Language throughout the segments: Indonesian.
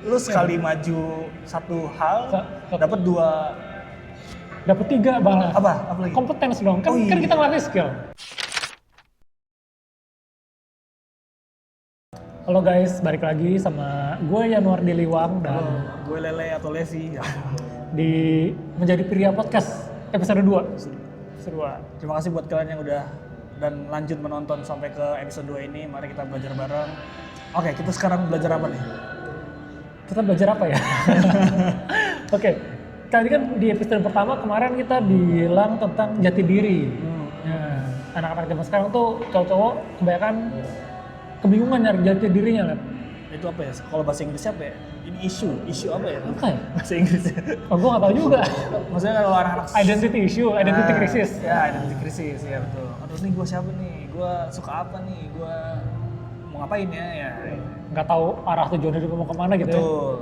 lu sekali maju satu hal dapat 2, dapat 3 malah. apa lagi? Kompetens dong. Kan kita ngelatih skill. Halo guys, balik lagi sama gue Yanuar Diliwang dan gue Lele atau Lesi. di Menjadi Pria Podcast episode 2. Terima kasih buat kalian yang udah dan lanjut menonton sampai ke episode 2 ini. Mari kita belajar bareng. Oke, kita sekarang belajar apa nih? Kita belajar apa ya? Oke, tadi kan di episode pertama kemarin kita bilang tentang jati diri. Nah, anak-anak zaman sekarang tuh cowok-cowok kebanyakan kebingungan nyari jati dirinya, Lep. Itu apa ya? Kalau bahasa Inggrisnya apa ya? Ini isu apa ya? Apa ya? Bahasa Inggrisnya. Oh, gue nggak tahu juga. Maksudnya kalau anak-anak Identity issue, identity crisis. Ya, identity crisis, ya betul. Aduh, nih gue siapa nih? Gue suka apa nih? Gue mau ngapain ya? Ya. Nggak tahu arah tujuan hidup mau kemana gitu ya. Betul.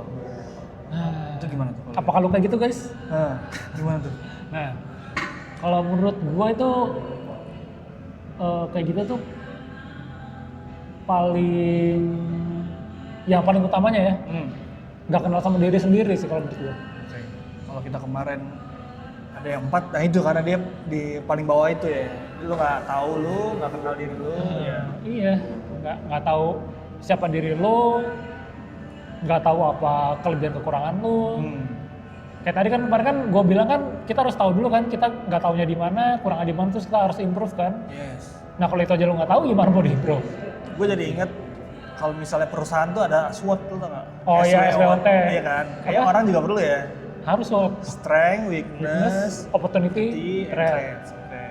Nah, Itu gimana tuh? apakah lu kayak gitu, guys? Gimana tuh? Nah, kalau menurut gua itu kayak gitu tuh yang paling utamanya ya, nggak kenal sama diri sendiri sih kalau menurut gua. Oke. Kalau kita kemarin ada yang 4, nah itu karena dia di paling bawah itu ya. Lu nggak tahu lu, nggak kenal diri lu. Ya. Iya, nggak tahu siapa diri lu, nggak tahu apa kelebihan kekurangan lu. Kayak tadi kan kemarin kan gue bilang kan kita harus tahu dulu kan kita nggak taunya di mana, kurangnya di mana, terus kita harus improve kan. Yes. Nah kalau itu aja lu nggak tahu gimana mau di-improve? Gue jadi inget kalau misalnya perusahaan tuh ada SWOT tuh tau nggak? Oh iya, SWOT. Iya kan? Kayaknya orang juga perlu ya. Harus loh. Strength, weakness, opportunity, threat. Oke.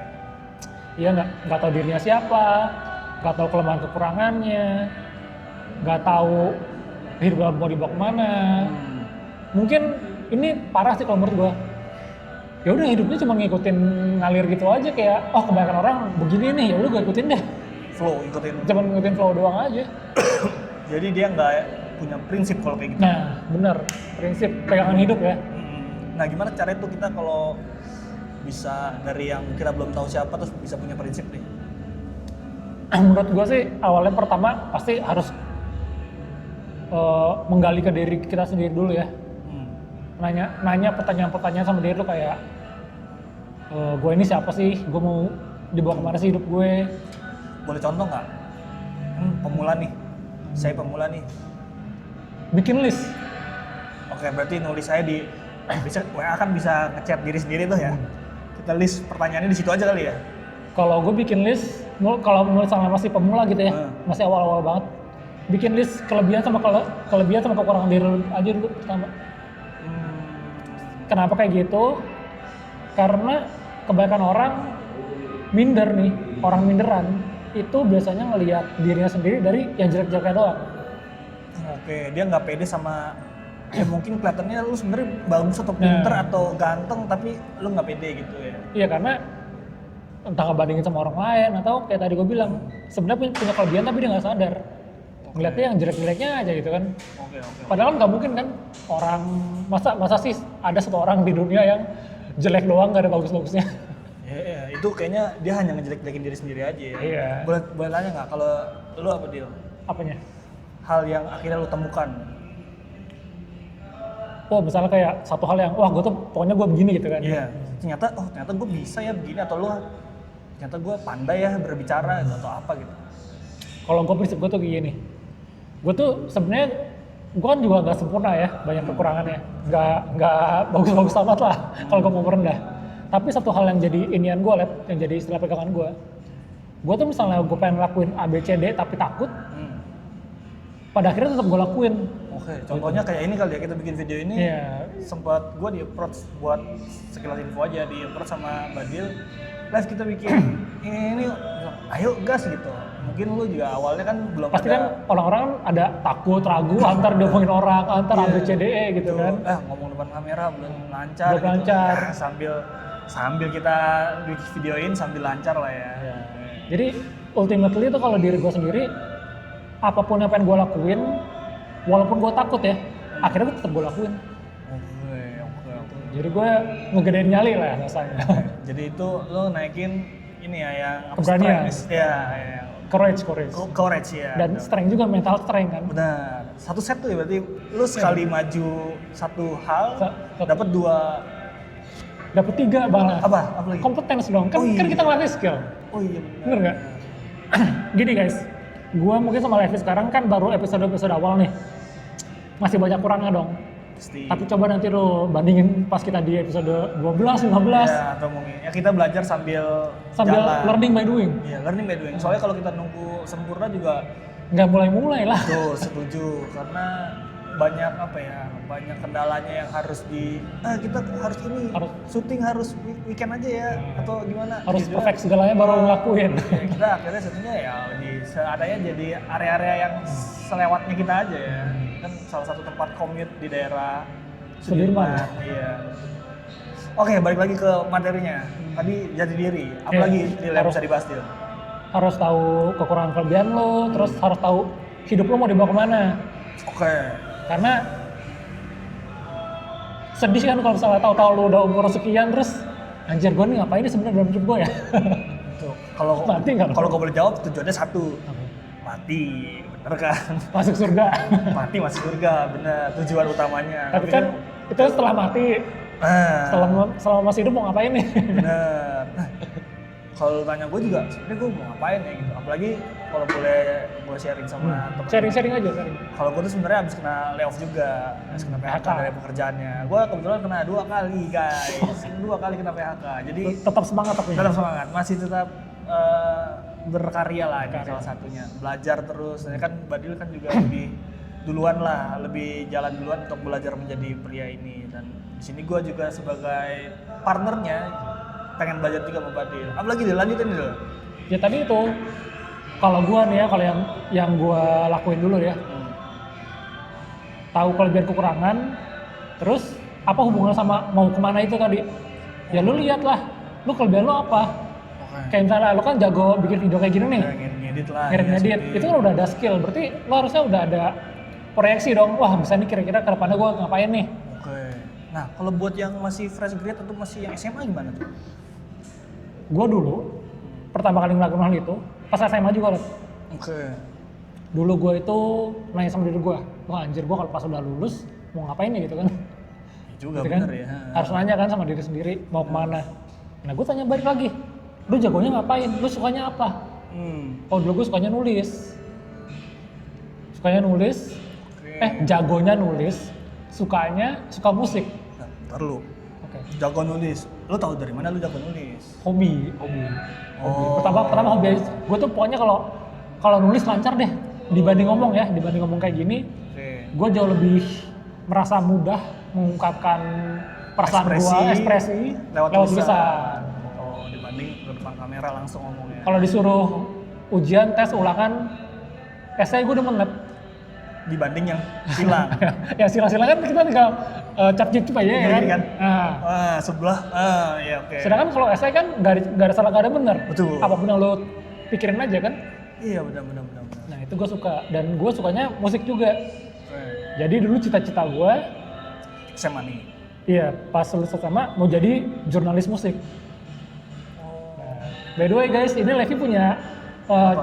Iya nggak tahu dirinya siapa, nggak tahu kelemahan kekurangannya, nggak tahu hidup mau dibawa kemana. Mungkin ini parah sih kalau menurut gua. Ya udah hidupnya cuma ngikutin ngalir gitu aja kayak kebanyakan orang begini nih, ya udah gua ikutin deh. Flow, ikutin. Cuma ngikutin flow doang aja. Jadi dia nggak punya prinsip kalau kayak gitu. Nah, benar. Prinsip pegangan hidup ya. Nah, gimana caranya tuh kita kalau bisa dari yang kita belum tahu siapa terus bisa punya prinsip nih? Menurut gua sih awalnya pertama pasti harus menggali ke diri kita sendiri dulu ya. Nanya pertanyaan-pertanyaan sama diri lu kayak gue ini siapa sih, gue mau dibawa kemana sih hidup gue. Boleh contoh nggak? Pemula nih, saya pemula nih. Bikin list. Oke, berarti nulis saya di WA kan bisa ngechat diri sendiri tuh ya. Kita list pertanyaannya di situ aja kali ya. Kalau gue bikin list, kalau menurut saya masih pemula gitu ya, masih awal-awal banget. Bikin list kelebihan sama kekurangan diri lu aja dulu pertama. Kenapa kayak gitu? Karena kebanyakan orang minder nih, orang minderan itu biasanya ngelihat dirinya sendiri dari yang jelek-jeleknya doang. Oke, dia nggak pede sama ya mungkin kelihatannya lu sebenarnya bagus atau pinter atau ganteng tapi lu nggak pede gitu ya. Iya, karena entah ngebandingin sama orang lain atau kayak tadi gue bilang sebenarnya punya kelebihan tapi dia nggak sadar. Ngeliatnya yang jelek-jeleknya aja gitu kan. Oke. Padahal nggak mungkin kan orang masa sih ada satu orang di dunia yang jelek doang nggak ada bagus-bagusnya. Ya, itu kayaknya dia hanya ngejelek-jelekin diri sendiri aja ya. Iya. Boleh nanya nggak kalau lu apa Dil? Apanya? Hal yang akhirnya lu temukan. Misalnya kayak satu hal yang gue tuh pokoknya gue begini gitu kan. Iya. Ternyata gue bisa ya begini atau lu ternyata gue pandai ya berbicara gitu, atau apa gitu. Kalau gue prinsip gue tuh gini. Gue tuh sebenarnya gue kan juga nggak sempurna ya, banyak kekurangannya, nggak bagus-bagus amat lah kalau gue mau merendah. Tapi satu hal yang jadi inian gue, yang jadi istilah pegangan gue tuh misalnya gue pengen lakuin A, B, C, D tapi takut, pada akhirnya tetap gue lakuin. Oke, contohnya kayak ini kali ya, kita bikin video ini, sempat gue di approach buat sekilas info aja, di approach sama Badil, live kita bikin ini, ayo gas gitu. Mungkin lu juga awalnya kan belum pasti kan orang-orang kan ada takut, ragu, antar diomongin orang, antar A, B, C, D, E gitu kan. Ngomong depan kamera belum lancar belum gitu. Lancar. Ya, sambil kita videoin sambil lancar lah ya. Jadi ultimately itu kalau diri gue sendiri, apapun yang pengen gue lakuin, walaupun gue takut ya, akhirnya gue tetap gue lakuin. Oke. Jadi gue ngegedein nyali lah rasanya. Jadi itu lo naikin ini ya yang keberanian. Ya. Courage Courage ya. dan strength juga, mental strength kan. Benar. satu set tuh ya berarti lu sekali maju satu hal dapat 2 dapat 3 malah. Apa lagi? Kompetens dong. Kan kita ngelatih skill. Oh iya bener nggak? Gini guys, gua mungkin sama Levi sekarang kan baru episode awal nih. Masih banyak kurangnya dong. Pasti. Tapi coba nanti lu bandingin pas kita di episode 12, 15. Ya, atau mungkin ya kita belajar sambil jalan. Learning by doing. Iya, learning by doing. Soalnya kalau kita nunggu sempurna juga nggak mulai lah. tuh setuju karena banyak banyak kendalanya yang harus kita harus syuting harus weekend aja ya atau gimana harus perfect segalanya baru ngelakuin. Ya, kita akhirnya syutingnya ya di seadanya jadi area-area yang selewatnya kita aja ya kan salah satu tempat commute di daerah Sudirman. Iya. Oke, balik lagi ke materinya tadi jati diri apalagi yang bisa dibahas Dil? Harus tahu kekurangan kelebihan lo, terus harus tahu hidup lo mau dibawa kemana. Oke. Karena sedih kan kalau misalnya tahu-tahu lo udah umur sekian terus anjir gue nih ngapain ini sebenarnya dalam hidup gue ya. Kalau gue boleh jawab tujuannya satu. Mati, bener kan? Masuk surga. Mati masuk surga, bener. Tujuan utamanya. Tapi kan itu setelah mati. Selama masih hidup mau ngapain nih? Bener. Kalau tanya gue juga, sebenarnya gue mau ngapain ya gitu. Apalagi kalau boleh gue sharing sama teman. Sharing aja. Kalau gue tuh sebenarnya habis kena layoff juga, habis kena PHK dari pekerjaannya. Gue kebetulan kena 2 kali guys, 2 kali kena PHK. Jadi tetap semangat tapi. Tetap semangat, masih tetap berkarya lah ini salah satunya. Belajar terus, kan Badil kan juga lebih duluan lah, lebih jalan duluan untuk belajar menjadi pria ini. Dan di sini gue juga sebagai partnernya pengen belajar juga sama Badil. Apalagi dilanjutin dulu. Ya tadi itu, kalau gua nih ya, kalau yang gua lakuin dulu ya, tahu kelebihan kekurangan, terus apa hubungan sama mau kemana itu tadi? Ya lu lihat lah, lu kelebihan lu apa? Kayak misalnya lu kan jago bikin video kayak gini nih, ngedit lah. Ngedit, itu kan udah ada skill, berarti lu harusnya udah ada proyeksi dong. Wah bisa nih kira-kira ke depannya gua ngapain nih? Oke. Nah kalau buat yang masih fresh grade atau masih yang SMA gimana tuh? Gue dulu pertama kali ngelakuin hal itu pas SMA juga loh. Oke. Dulu gue itu nanya sama diri gue, wah anjir gue kalau pas udah lulus mau ngapain ya gitu kan? Ya juga gitu bener kan? ya. Harus nanya kan sama diri sendiri mau kemana. Nah gue tanya balik lagi, lu jagonya ngapain? Lu sukanya apa? Oh dulu gue sukanya nulis. Jagonya nulis, suka musik. Nah, ntar lu. Jago nulis, lu tahu dari mana lu jago nulis? Hobi. Pertama hobi. Gue tuh pokoknya kalau nulis lancar deh dibanding ngomong kayak gini. Gue jauh lebih merasa mudah mengungkapkan perasaan gue, ekspresi lewat tulisan. Oh, dibanding di depan kamera langsung ngomongnya. Kalau disuruh ujian, tes, ulangan, essay gue udah menget. Dibanding yang silang. Ya silang kan kita tinggal cap-cip aja ya kan. Sebelah. Ya oke. Sedangkan kalau essay kan nggak ada salah, nggak ada benar. Betul. Apapun yang lo pikirin aja kan. Iya benar. Nah itu gue suka dan gue sukanya musik juga. Jadi dulu cita-cita gue SMA nih. Iya pas lulus SMA mau jadi jurnalis musik. By the way guys, ini Levi punya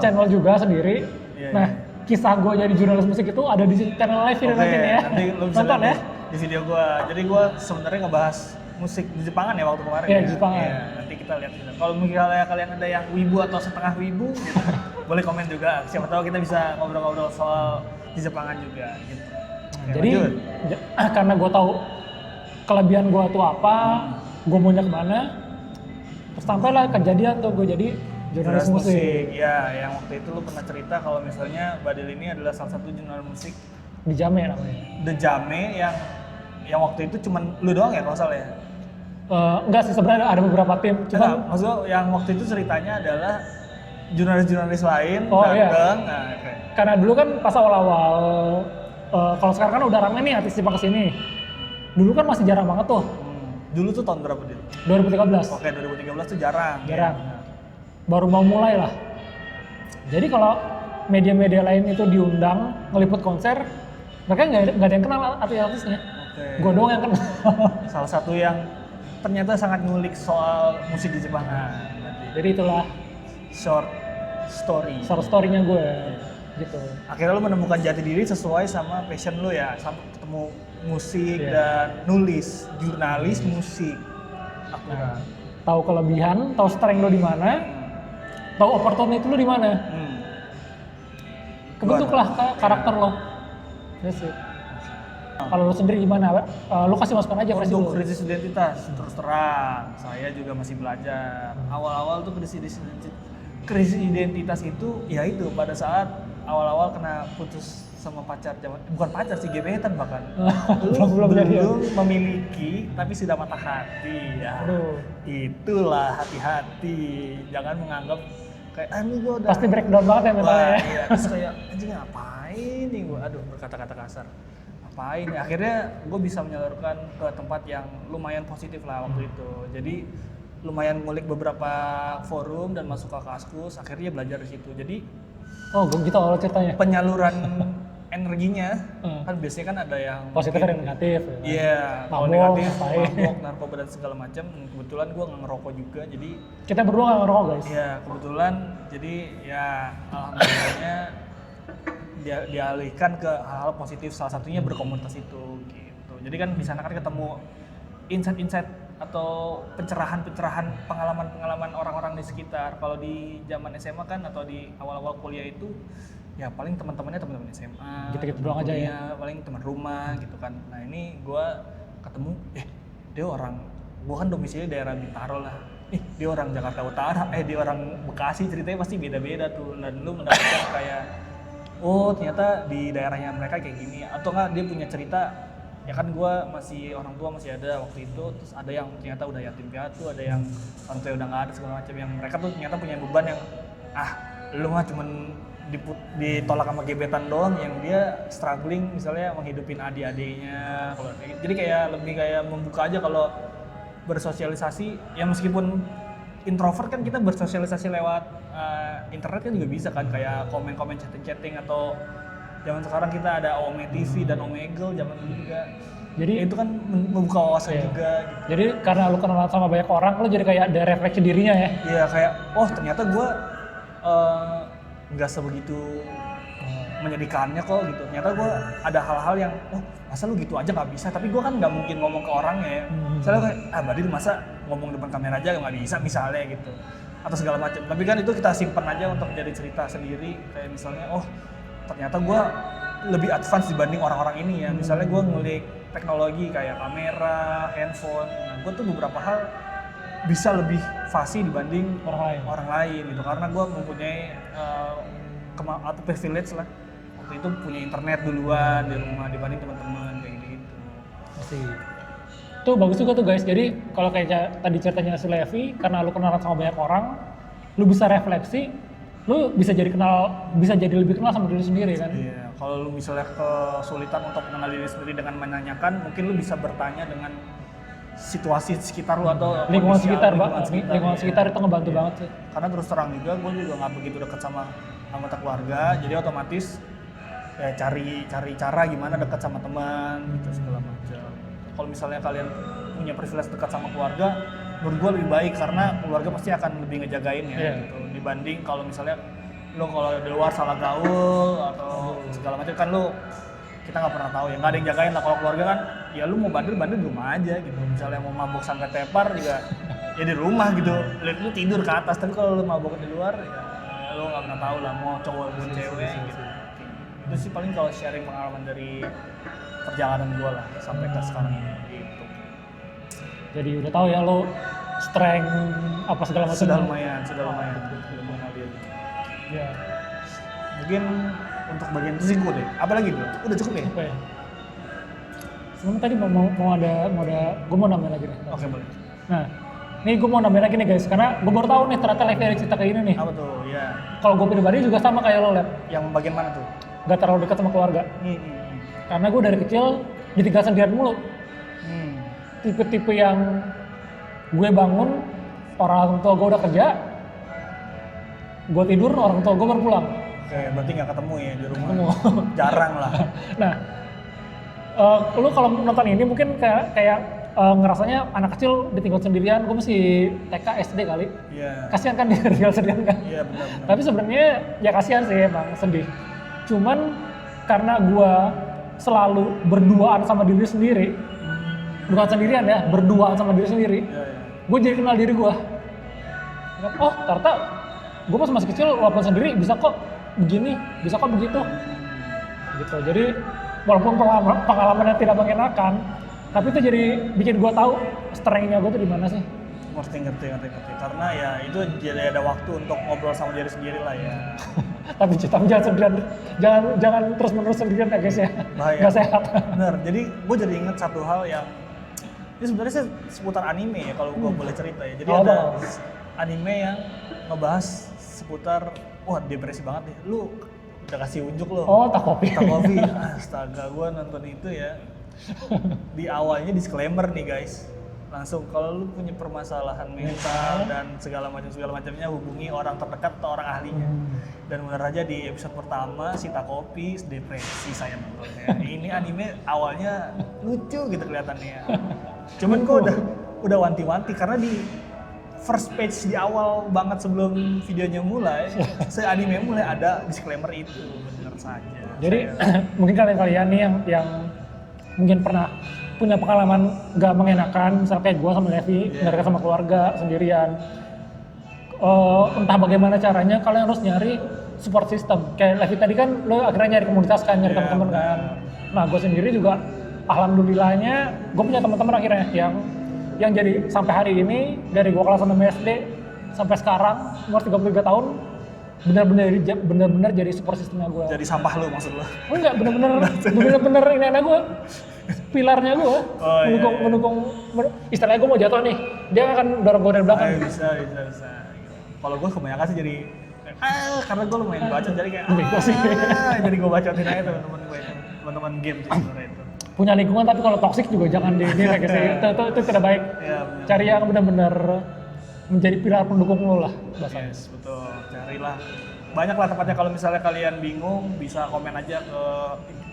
channel juga sendiri. Nah kisah gue jadi jurnalis musik itu ada di channel Levi nanti nih ya. Nanti lo bisa nonton ya di video gue. Jadi gue sebenarnya ngebahas musik di Jepangan ya waktu kemarin. Iya, Jepangan. Iya, nanti kita lihat. Kalau misalnya kalian ada yang wibu atau setengah wibu, gitu, boleh komen juga. Siapa tahu kita bisa ngobrol-ngobrol soal di Jepangan juga. Gitu. Jadi karena gue tahu kelebihan gue tuh apa, gue maunya kemana, terus sampailah kejadian tuh gue jadi jurnalis musik. Ya, yang waktu itu lu pernah cerita kalau misalnya Badil ini adalah salah satu jurnalis musik di Jame namanya. The Jame yang waktu itu cuman lu doang ya kalau salah ya? Enggak sih, sebenarnya ada beberapa tim. Cuman maksudnya yang waktu itu ceritanya adalah jurnalis-jurnalis lain datang. Iya. Nah, karena dulu kan pas awal-awal, kalau sekarang kan udah rame nih artis Jepang kesini. Dulu kan masih jarang banget tuh. Dulu tuh tahun berapa dia? 2013. Oke, 2013 tuh jarang. Ya. Baru mau mulai lah. Jadi kalau media-media lain itu diundang ngeliput konser, mereka nggak ada yang kenal artis-artisnya. Gue doang yang kenal. Salah satu yang ternyata sangat ngulik soal musik di Jepang. Jadi itulah short story-nya gue. gitu. Akhirnya lu menemukan jati diri sesuai sama passion lu ya, sampai ketemu musik dan nulis, jurnalis musik. Nah, tahu kelebihan, tahu strength lu di mana, tahu opportunity lu di mana. Kebentuklah karakter lo. Yes, sih. Kalau lu sendiri gimana? Lu kasih masukan aja versi lu. Untuk krisis identitas, terus terang, saya juga masih belajar. Awal-awal tuh krisis identitas itu, ya itu pada saat awal-awal kena putus sama pacar, bukan pacar sih, gebetan bahkan. belum memiliki, tapi sudah patah hati ya. Aduh. Itulah, hati-hati, jangan menganggap kayak ini gue udah pasti breakdown banget ya mentalnya ya. Iya, terus kayak anjing ngapain nih gue, aduh berkata-kata kasar. Ngapain ya? Akhirnya gue bisa menyalurkan ke tempat yang lumayan positif lah waktu itu. Jadi lumayan ngulik beberapa forum dan masuk ke Kaskus, akhirnya belajar di situ. Jadi gitu awal ceritanya. Penyaluran energinya kan biasanya kan ada yang positif dan negatif. Iya, kalau negatif, mabok, narkoba dan segala macam. Kebetulan gue nggak ngerokok juga, jadi kita berdua nggak ngerokok guys. Iya, kebetulan. Jadi ya alhamdulillahnya dialihkan ke hal-hal positif, salah satunya berkomunitas itu gitu. Jadi kan di sana kan ketemu insight-insight atau pencerahan-pencerahan pengalaman-pengalaman orang-orang di sekitar. Kalau di zaman SMA kan atau di awal-awal kuliah itu ya paling teman-temannya teman-teman SMA. Gitu-gitu doang aja ya. Paling teman rumah gitu kan. Nah, ini gua ketemu dia orang, gua kan domisili daerah Bintaro lah. Dia orang Jakarta Utara, dia orang Bekasi, ceritanya pasti beda-beda tuh. Dan lu mendapatkan kayak ternyata di daerahnya mereka kayak gini, atau enggak dia punya cerita. Ya kan gue masih, orang tua masih ada waktu itu, terus ada yang ternyata udah yatim piatu, ada yang orang tua udah nggak ada segala macam, yang mereka tuh ternyata punya beban yang lu mah cuman ditolak sama gebetan doang, yang dia struggling misalnya menghidupin adik-adiknya. Jadi kayak lebih kayak membuka aja kalau bersosialisasi ya, meskipun introvert kan kita bersosialisasi lewat internet kan juga bisa kan, kayak komen-komen chatting-chatting, atau zaman sekarang kita ada Ome TV dan Omegle zaman dulu juga. Jadi itu kan membuka wawasan juga gitu. Jadi karena lu kenal sama banyak orang, lu jadi kayak ada refleksi dirinya ya. Iya, kayak ternyata gue nggak sebegitu menyedihkannya kok gitu. Ternyata gue ada hal-hal yang masa lu gitu aja nggak bisa, tapi gue kan nggak mungkin ngomong ke orangnya ya. Misalnya kayak Badil masa ngomong depan kamera aja nggak bisa misalnya gitu, atau segala macam. Tapi kan itu kita simpan aja untuk jadi cerita sendiri. Kayak misalnya ternyata gue lebih advance dibanding orang-orang ini ya. Misalnya gue ngulik teknologi kayak kamera, handphone. Nah, gue tuh beberapa hal bisa lebih fasih dibanding orang lain gitu, karena gue mempunyai atau privilege lah. Waktu itu punya internet duluan di rumah dibanding teman-teman kayak gitu. Masih. Tuh bagus juga tuh guys. Jadi kalau kayak tadi ceritanya si Levi, karena lu kenalan sama banyak orang, lu bisa refleksi, lu bisa jadi lebih kenal sama diri sendiri kan. Iya, kalau lu misalnya kesulitan untuk mengenal diri sendiri dengan menanyakan, mungkin lu bisa bertanya dengan situasi sekitar lu atau lingkungan sekitar itu ngebantu banget sih. Karena terus terang juga, gue juga nggak begitu dekat sama anggota keluarga, jadi otomatis ya cari cara gimana dekat sama teman gitu segala macam. Kalau misalnya kalian punya privilege dekat sama keluarga, menurut gue lebih baik, karena keluarga pasti akan lebih ngejagain ya gitu, dibanding kalau misalnya lo kalau di luar salah gaul atau segala macam kan kita nggak pernah tahu ya, nggak ada yang jagain lah. Kalau keluarga kan ya lu mau bandel di rumah aja gitu, misalnya mau mabuk sampai tepar juga ya di rumah gitu, lu tidur ke atas. Tapi kalau lu mabuk di luar ya lu nggak pernah tahu lah, mau cowok atau cewek gitu. Itu sih paling kalau sharing pengalaman dari perjalanan gue lah sampai ke sekarang gitu. Jadi udah tahu ya lo strength apa segala macam. Sudah lumayan hadir. Ya. Mungkin untuk bagian risiko deh. Apa lagi bro? Udah cukup ya? Oke. Sebelum tadi mau ada, gue mau nambahin lagi deh. Oke, boleh. Nah, nih gue mau nambahin lagi nih guys, karena gue baru tahu nih ternyata Levi ada cerita kayak gini nih. Apa tuh? Ya. Kalau gue pribadi juga sama kayak lo, Lep. Yang bagian mana tuh? Gak terlalu dekat sama keluarga. Karena gue dari kecil ditinggal sendirian mulu. Tipe-tipe yang gue bangun, orang tua gue udah kerja, gue tidur, orang tua gue baru pulang. Oke, berarti nggak ketemu ya di rumah? Jarang lah. Nah, lu kalau nonton ini mungkin kayak ngerasanya anak kecil ditinggal sendirian, gue masih TK, SD kali. Iya. Kasihan kan dia tinggal sendirian kan? Iya, benar. Tapi sebenarnya ya kasihan sih, emang sedih. Cuman karena gue selalu berduaan sama diri sendiri, bukan sendirian ya, berduaan sama diri sendiri, gue jadi kenal diri gue. Oh ternyata gue pas masih kecil walaupun sendiri bisa kok begini, bisa kok begitu. Gitu. Jadi walaupun pengalamannya tidak mengenakan, tapi itu jadi bikin gue tahu strength-nya gue tuh di mana sih. Ngerti. Karena ya itu jadi ada waktu untuk ngobrol sama diri sendiri lah ya. tapi jangan sendirian, jangan terus-menerus sendirian ya guys ya. Bahaya. Gak sehat. Bener. Jadi gue jadi inget satu hal yang ini sebenarnya sih seputar anime ya kalau gue boleh cerita ya. Jadi ada anime yang ngebahas seputar depresi banget nih. Lu udah kasih unjuk lo. Oh, Takopi. Astaga, gue nonton itu ya. Di awalnya disclaimer nih guys. Langsung kalau lu punya permasalahan mental dan segala macamnya hubungi orang terdekat atau orang ahlinya. Dan benar aja di episode pertama si Takopi depresi saya nontonnya. Ini anime awalnya lucu gitu kelihatannya. Cuman kok udah wanti-wanti karena di first page di awal banget sebelum videonya mulai, anime mulai ada disclaimer itu, benar saja. Jadi mungkin kalian nih yang mungkin pernah punya pengalaman gak mengenakan, misalnya kayak gue sama Levi, nggak dekat sama keluarga, sendirian. Entah bagaimana caranya, kalian harus nyari support system. Kayak Levi tadi kan, lo akhirnya nyari komunitas kan, nyari teman-teman kan. Nah, gue sendiri juga, alhamdulillahnya, gue punya teman-teman akhirnya yang jadi sampai hari ini dari gue kelas 6 SD sampai sekarang umur 33 tahun benar-benar jadi support sistemnya gue. Jadi sampah lu maksud lu? Oh enggak, benar-benar ini anak gue, pilarnya gue, mendukung istilahnya gue mau jatuh nih, dia akan dorong gue dari belakang. Bisa. Kalau gue kebanyakan sih jadi karena gue lumayan baca jadi kayak jadi gue bacotin aja teman-teman gue itu, teman-teman game sih sebenarnya itu. Punya lingkungan tapi kalau toksik juga jangan kayak gitu. Itu tidak baik. Ya, cari yang benar-benar menjadi pilar pendukung lo lah bahasanya. Yes, betul. Carilah. Banyak lah tempatnya kalau misalnya kalian bingung bisa komen aja ke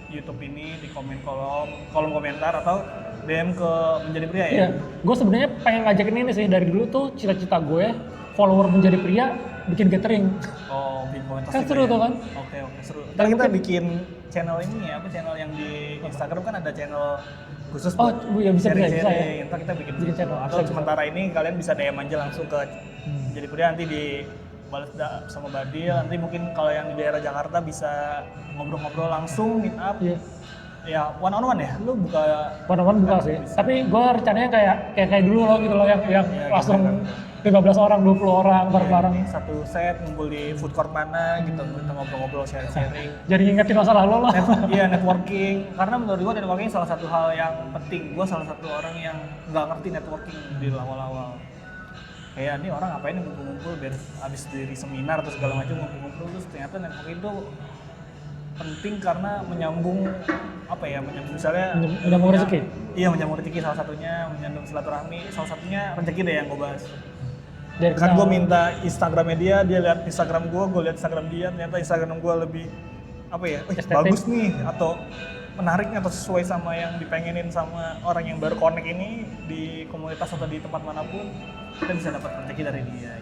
YouTube ini di kolom komentar atau DM ke Menjadi Pria ya. Iya. Gue sebenarnya pengen ngajakin ini sih dari dulu tuh cita-cita gue follower Menjadi Pria bikin gathering. Oh, bikin komentar. Kan seru tuh kan? Oke, seru. Ntar kita bikin channel ini ya, channel yang di Instagram kan ada channel khusus buat bisa ya. Ntar kita bikin channel. Atau sementara ini kalian bisa DM aja langsung ke Menjadi Pria, nanti dibalas sama Badil. Nanti mungkin kalau yang di daerah Jakarta bisa ngobrol-ngobrol langsung, meet up. Ya, one on one ya? Lu buka one on one buka sih. Bisa. Tapi gue rencananya kayak dulu loh gitu loh yang langsung 15 orang, 20 orang bareng-bareng. Satu set ngumpul di food court mana gitu, kita ngobrol-ngobrol, sharing. Jadi ngingetin masa lalu lah. Iya, networking. Karena menurut gue networking salah satu hal yang penting. Gue salah satu orang yang nggak ngerti networking di awal-awal. Kayak nih orang ngapain ngumpul-ngumpul biar abis dari seminar atau segala macam ngumpul-ngumpul, terus ternyata networking itu penting karena menyambung misalnya menyambung rezeki. Iya, menyambung rezeki salah satunya, menyambung silaturahmi, salah satunya rezeki deh yang gue bahas. Kan gue minta Instagramnya dia lihat Instagram gue lihat Instagram dia, ternyata Instagram gue lebih bagus nih atau menarik atau sesuai sama yang dipengenin sama orang yang baru connect ini di komunitas atau di tempat manapun, kita bisa dapat rezeki dari dia.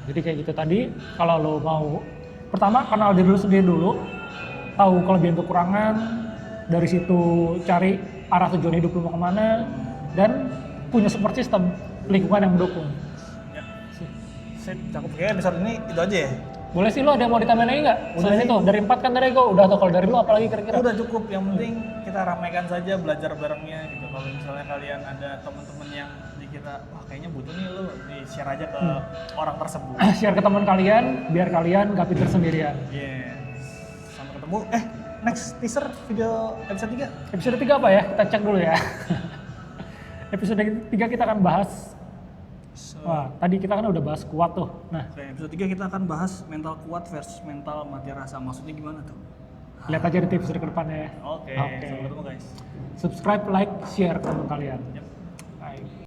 Jadi kayak gitu tadi, kalau lo mau pertama kenal diri lu sendiri dulu, tahu kelebihan kekurangan, dari situ cari arah tujuan hidup lu mau kemana, dan punya support system, lingkungan yang mendukung. Sip, cakep. Kayaknya episode ini itu aja ya? Boleh sih, lo ada yang mau ditambahin lagi nggak? Selain itu, dari 4 kan dari gue udah, atau kalau dari lo apalagi kira-kira? Udah cukup, yang penting kita ramaikan saja, belajar barengnya gitu. Kalau misalnya kalian ada teman-teman yang dikira, wah kayaknya butuh nih, lo di-share aja ke orang tersebut. Share ke teman kalian, biar kalian gak pinter sendirian. Sampai ketemu, next teaser video episode 3. Episode 3 apa ya? Kita cek dulu ya. Episode 3 kita akan bahas wah, tadi kita kan udah bahas kuat tuh. Nah, episode 3 kita akan bahas mental kuat versus mental mati rasa. Maksudnya gimana tuh? Lihat aja di episode ke depannya ya. Oke. Sampai ketemu guys. Subscribe, like, share ke teman kalian. Yep. Bye.